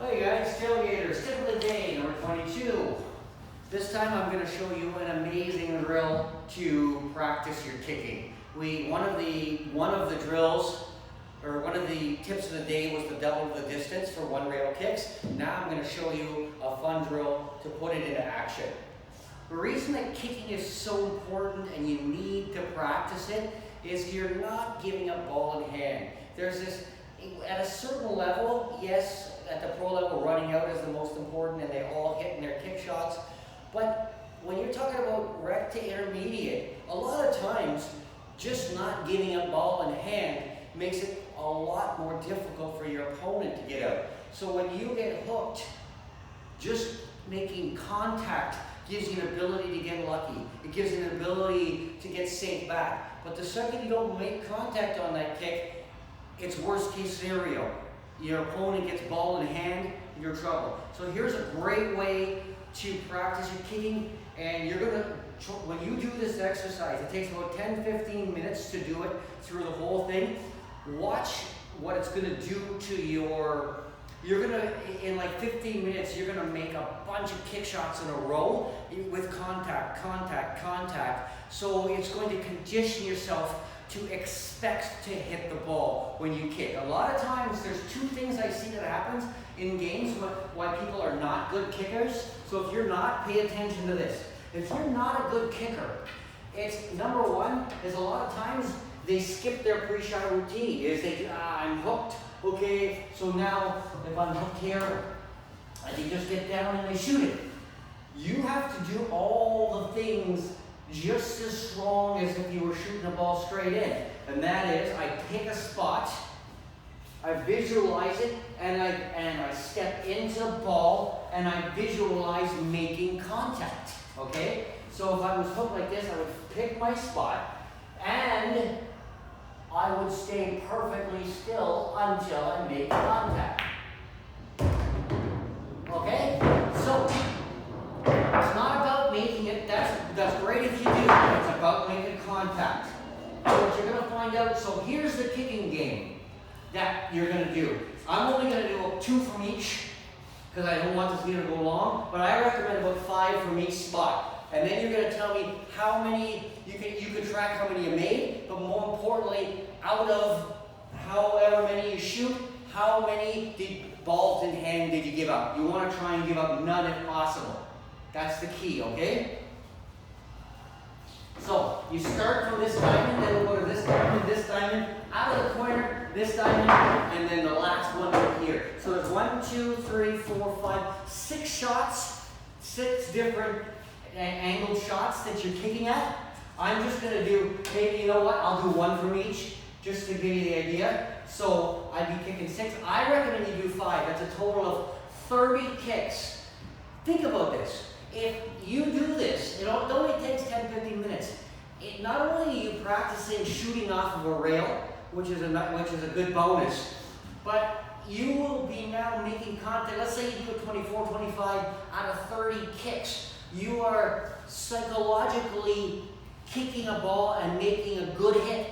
Hey guys, Tailgaters, tip of the day, number 22. This time I'm going to show you an amazing drill to practice your kicking. One of the drills, or one of the tips of the day was to double the distance for one rail kicks. Now I'm going to show you a fun drill to put it into action. The reason that kicking is so important and you need to practice it is you're not giving up ball in hand. There's this, at a certain level, yes, at the pro level, running out is the most important and they all hitting their kick shots. But when you're talking about rec to intermediate, a lot of times just not giving up ball in hand makes it a lot more difficult for your opponent to get out. So when you get hooked, just making contact gives you an ability to get lucky. It gives you an ability to get safe back. But the second you don't make contact on that kick, it's worst case scenario. Your opponent gets ball in hand, you're in trouble. So here's a great way to practice your kicking, and you're gonna, when you do this exercise, it takes about 10-15 minutes to do it through the whole thing. Watch what it's gonna do to in like 15 minutes, you're gonna make a bunch of kick shots in a row with contact. So it's going to condition yourself to expect to hit the ball when you kick. A lot of times there's two things I see that happens in games why people are not good kickers. So if you're not, pay attention to this. If you're not a good kicker, it's number one is a lot of times they skip their pre-shot routine. I'm hooked. Okay, so now if I'm hooked here, they just get down and they shoot it. You have to do all the things just as strong as if you were shooting a ball straight in. And that is, I pick a spot, I visualize it, and I step into the ball, and I visualize making contact, okay? So if I was hooked like this, I would pick my spot, and I would stay perfectly still until I make contact. Okay? So, it's not about making it, that's great if you do, it's about making contact. So what you're going to find out, so here's the kicking game that you're going to do. I'm only going to do 2 from each, because I don't want this video to go long, but I recommend about 5 from each spot. And then you're going to tell me how many, you can track how many you made, but more importantly, out of however many you shoot, how many balls in hand did you give up? You want to try and give up none if possible. That's the key, okay? So, you start from this diamond, then we'll go to this diamond, out of the corner, this diamond, and then the last one right here. So there's 1, 2, 3, 4, 5, 6 shots, 6 different angled shots that you're kicking at. I'm just going to do, maybe, you know what, I'll do 1 from each, just to give you the idea. So I'd be kicking 6. I recommend you do 5. That's a total of 30 kicks. Think about this. If you do this, it only takes 10-15 minutes. Not only are you practicing shooting off of a rail, which is a good bonus, but you will be now making contact. Let's say you do 24, 25 out of 30 kicks. You are psychologically kicking a ball and making a good hit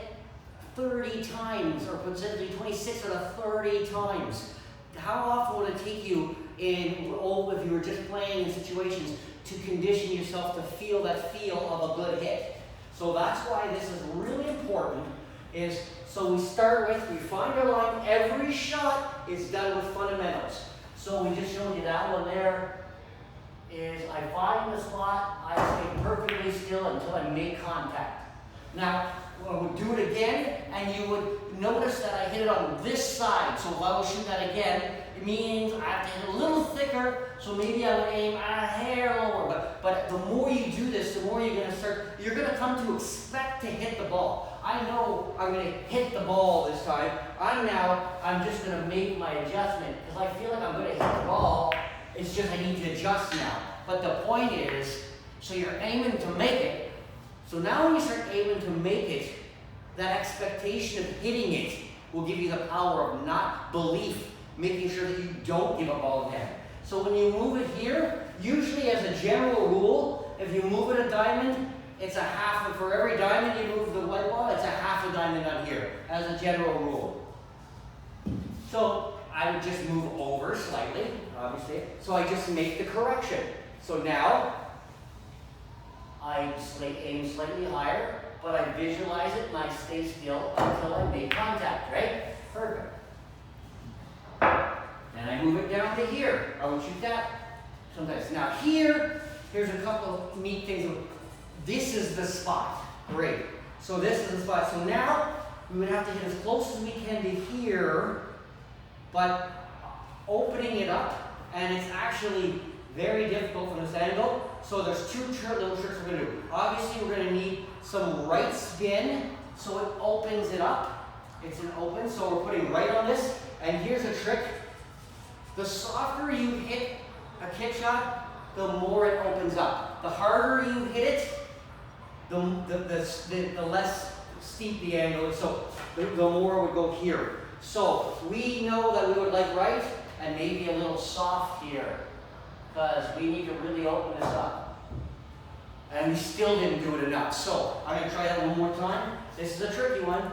30 times, or potentially 26 out of 30 times. How often would it take you if you were just playing in situations to condition yourself to feel that feel of a good hit? So that's why this is really important, so we start with, we find our line, every shot is done with fundamentals. So we just showed you that one there, is I find the spot, I stay perfectly still until I make contact. Now, I would do it again, and you would notice that I hit it on this side. So if I will shoot that again, it means I have to hit a little thicker, so maybe I would aim a hair lower. But the more you do this, the more you're going to come to expect to hit the ball. I know I'm going to hit the ball this time. I'm just going to make my adjustment, because I feel like I'm going to hit the ball. It's just I need to adjust now. But the point is, so you're aiming to make it. So now when you start aiming to make it, that expectation of hitting it will give you the power of not belief, making sure that you don't give a ball in hand. So when you move it here, usually as a general rule, if you move it a diamond, it's a half, for every diamond you move the white ball, it's a half a diamond on here, as a general rule. So I would just move over slightly, obviously. So I just make the correction. So now, I aim slightly higher, but I visualize it and I stay still until I make contact, right? Perfect. And I move it down to here. I would shoot that sometimes. Now here's a couple of neat things. This is the spot. Great. So this is the spot. So now we would have to hit as close as we can to here, but opening it up, and it's actually very difficult from this angle. So there's two little tricks we're going to do. Obviously, we're going to need some right spin, so it opens it up. It's an open, so we're putting right on this. And here's a trick. The softer you hit a kick shot, the more it opens up. The harder you hit it, the less steep the angle is. So the more would go here. So we know that we would like right and maybe a little soft here, because we need to really open this up. And we still didn't do it enough. So I'm going to try that one more time. This is a tricky one.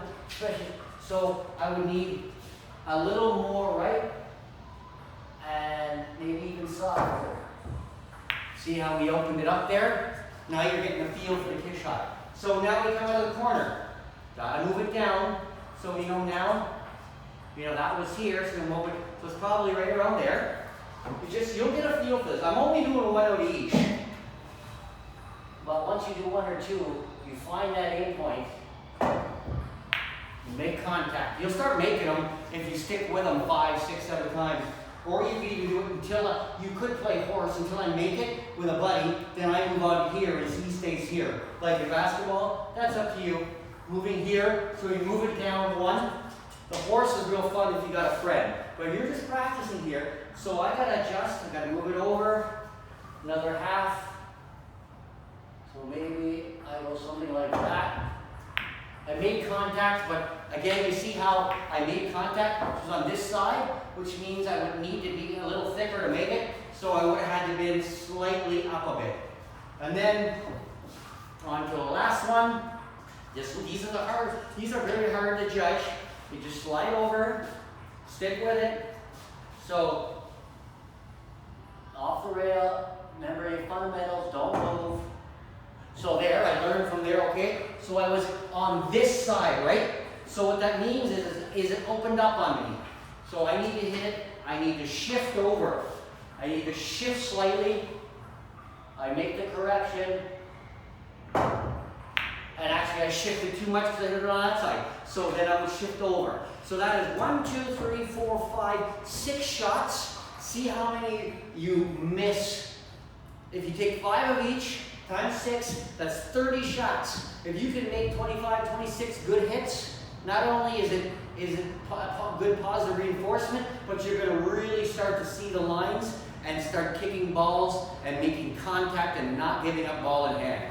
So I would need a little more right and maybe even softer. See how we opened it up there? Now you're getting a feel for the kick shot. So now we come out of the corner. Gotta move it down. So we know now, that was here, so it's probably right around there. You'll get a feel for this. I'm only doing one out of each. But once you do one or two, you find that aim point, you make contact. You'll start making them if you stick with them 5, 6, 7 times. Or you could even do it until, you could play horse until I make it with a buddy, then I move on here and he stays here. Like in basketball, that's up to you. Moving here, so you move it down one. The horse is real fun if you got a friend. But you're just practicing here, so I gotta adjust, I gotta move it over, another half. So maybe I go something like that. I made contact, but again, you see how I made contact, which was on this side, which means I would need to be a little thicker to make it, so I would have had to be slightly up a bit. And then, on to the last one. These are very hard to judge. You just slide over, stick with it. So, off the rail, remember your fundamentals, don't move. So there, I learned from there, okay? So I was on this side, right? So what that means is it opened up on me. So I need to hit it, I need to shift over. I need to shift slightly. I make the correction. And actually I shifted too much because I hit it on that side. So then I would shift over. So that is 1, 2, 3, 4, 5, 6 shots. See how many you miss. If you take 5 of each, times 6, that's 30 shots. If you can make 25, 26 good hits, not only is it good positive reinforcement, but you're going to really start to see the lines and start kicking balls and making contact and not giving up ball in hand.